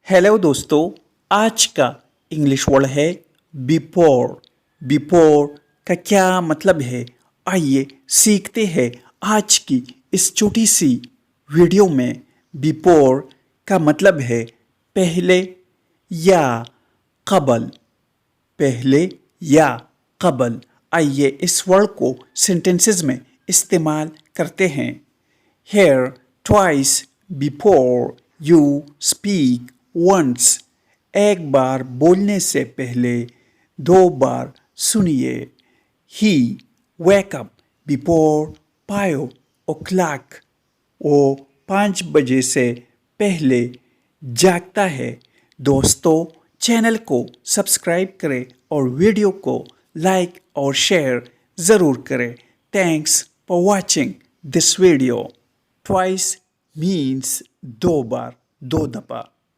Hello दोस्तों, आज का इंग्लिश वर्ड है बिफोर। बिफोर का क्या मतलब है, आइए सीखते हैं आज की इस छोटी सी वीडियो में। बिफोर का मतलब है पहले या कबल। पहले या कबल। आइए इस वर्ड को सेंटेंसेस में इस्तेमाल करते हैं। Hear twice before you speak once. एक बार बोलने से पहले दो बार सुनिए। He wake up before 5 o'clock. वो 5 बजे से पहले जागता है। दोस्तों, चैनल को सब्सक्राइब करें और वीडियो को लाइक और शेयर ज़रूर करें। Thanks for watching this video. Twice means दो बार, दो दफ़ा।